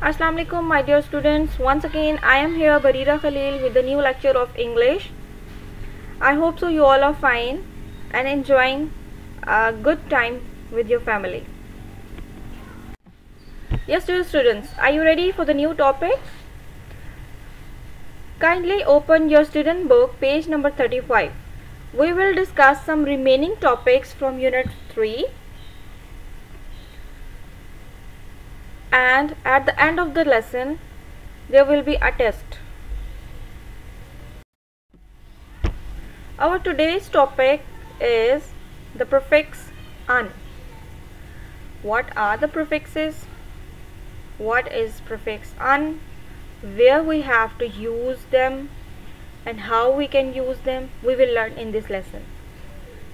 Assalamu alaikum my dear students. Once again I am here Brira Khalil with the new lecture of English. I hope so you all are fine and enjoying a good time with your family. Yes dear students, are you ready for the new topic? Kindly open your student book page number 35. We will discuss some remaining topics from unit 3. And at the end of the lesson there will be a test. Our today's topic is the prefix "un". What are the prefixes? What is prefix "un", where we have to use them and how we can use them, we will learn in this lesson.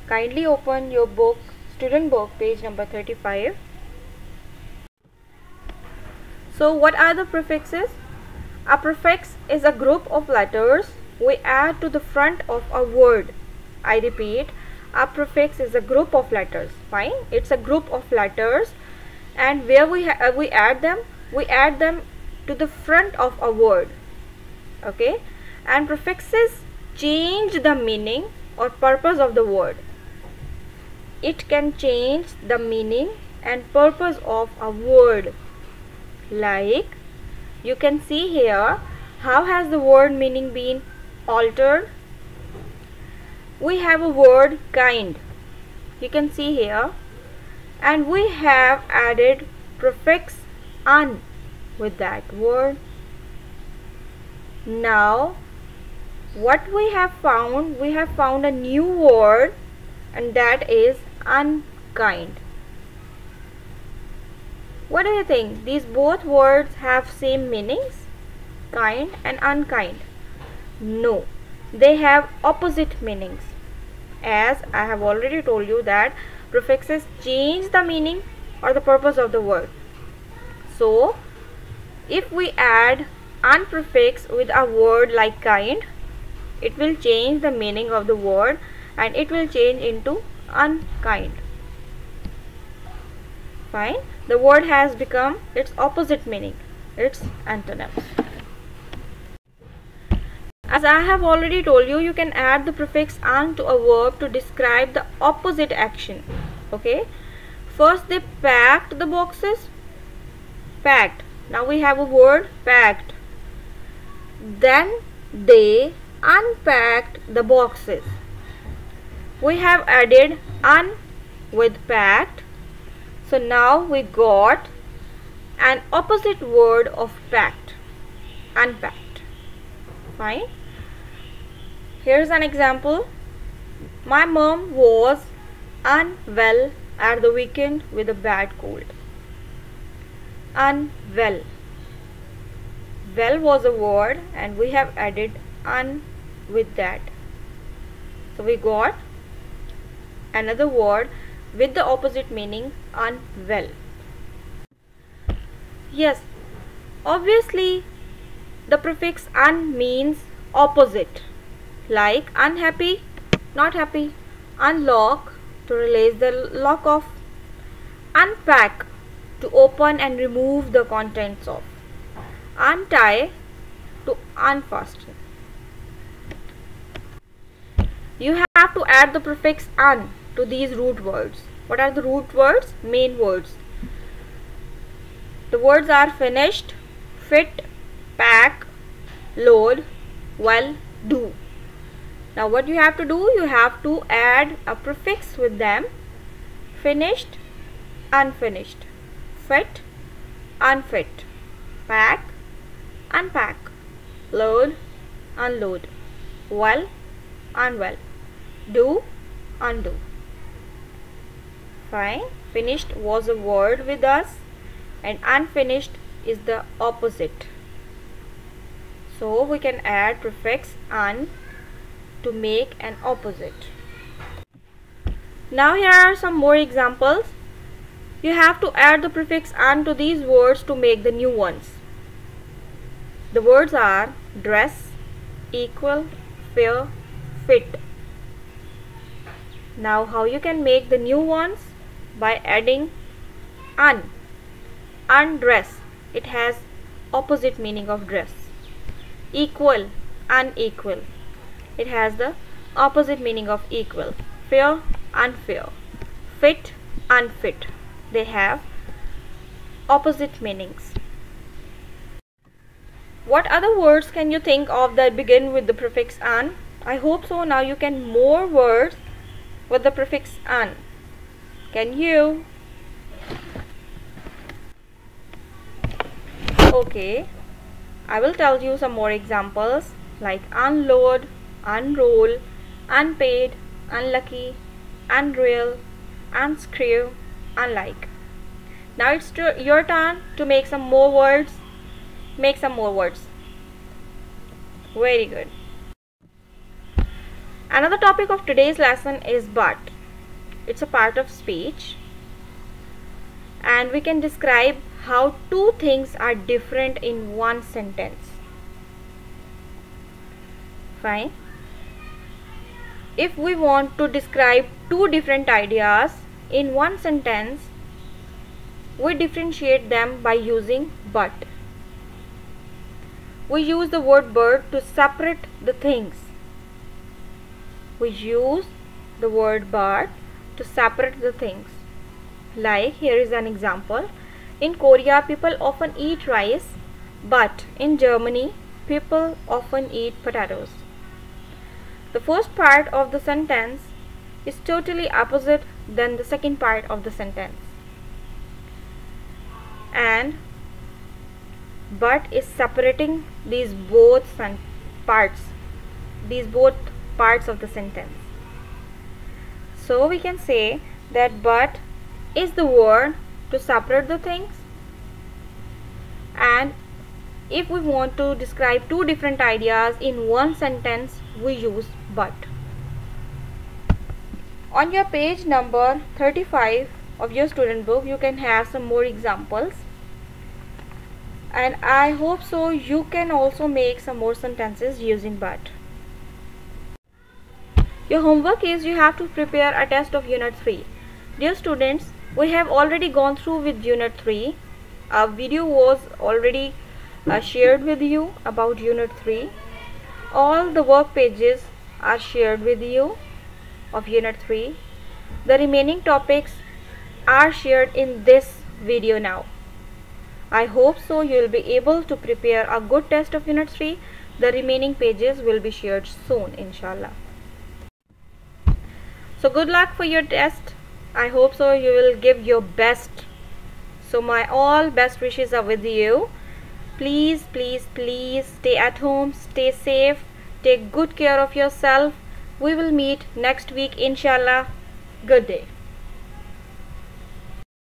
Kindly open your book, student book, page number 35. So what are the prefixes? A prefix is a group of letters we add to the front of a word. I repeat, a prefix is a group of letters. Fine, it's a group of letters, and where we add them? We add them to the front of a word. Okay, and prefixes change the meaning or purpose of the word. It can change the meaning and purpose of a word. Like you can see here, how has the word meaning been altered? We have a word kind, you can see here, and we have added prefix "un" with that word. Now what we have found? We have found a new word, and that is unkind. What do you think? These both words have same meanings, kind and unkind? No, they have opposite meanings. As I have already told you that prefixes change the meaning or the purpose of the word. So if we add "un" prefix with a word like kind, it will change the meaning of the word and it will change into unkind. Fine, the word has become its opposite meaning, its antonyms. As I have already told you, you can add the prefix "un" to a verb to describe the opposite action. Okay, first they packed the boxes. Packed. Now we have a word packed. Then they unpacked the boxes. We have added "un" with packed. So now we got an opposite word of packed, unpacked. Fine. Here's an example. My mom was unwell at the weekend with a bad cold. Unwell. Well was a word and we have added "un" with that. So we got another word with the opposite meaning, unwell. Yes, obviously the prefix "un" means opposite, like unhappy, not happy, unlock, to release the lock off, unpack, to open and remove the contents of, untie, to unfasten. You have to add the prefix "un" to these root words. What are the root words? Main words. The words are finished, fit, pack, load, well, do. Now what you have to do? You have to add a prefix with them. Finished, unfinished, fit, unfit, pack, unpack, load, unload, well, unwell, do, undo. Fine. Finished was a word with us and unfinished is the opposite. So we can add prefix "un" to make an opposite. Now here are some more examples. You have to add the prefix "un" to these words to make the new ones. The words are dress, equal, fair, fit. Now how you can make the new ones? By adding "un". Undress, it has opposite meaning of dress. Equal, unequal. It has the opposite meaning of equal. Fair, unfair. Fit, unfit. They have opposite meanings. What other words can you think of that begin with the prefix an? I hope so. Now you can more words with the prefix an. Can you? Okay, I will tell you some more examples like unload, unroll, unpaid, unlucky, unreal, unscrew, unlike. Now it's your turn to make some more words. Make some more words. Very good. Another topic of today's lesson is but. It's a part of speech, and we can describe how two things are different in one sentence. Fine. If we want to describe two different ideas in one sentence, we differentiate them by using but. We use the word but to separate the things. We use the word but to separate the things. Like, here is an example. In Korea, people often eat rice, but in Germany, people often eat potatoes. The first part of the sentence is totally opposite than the second part of the sentence. And but is separating these both parts of the sentence. So we can say that but is the word to separate the things, and if we want to describe two different ideas in one sentence, we use but. On your page number 35 of your student book, you can have some more examples, and I hope so you can also make some more sentences using but. Your homework is you have to prepare a test of Unit 3. Dear students, we have already gone through with Unit 3. A video was already shared with you about Unit 3. All the work pages are shared with you of Unit 3. The remaining topics are shared in this video now. I hope so you will be able to prepare a good test of Unit 3. The remaining pages will be shared soon, inshallah. So good luck for your test. I hope so you will give your best. So my all best wishes are with you. Please, please, please stay at home, stay safe, take good care of yourself. We will meet next week, inshallah. Good day.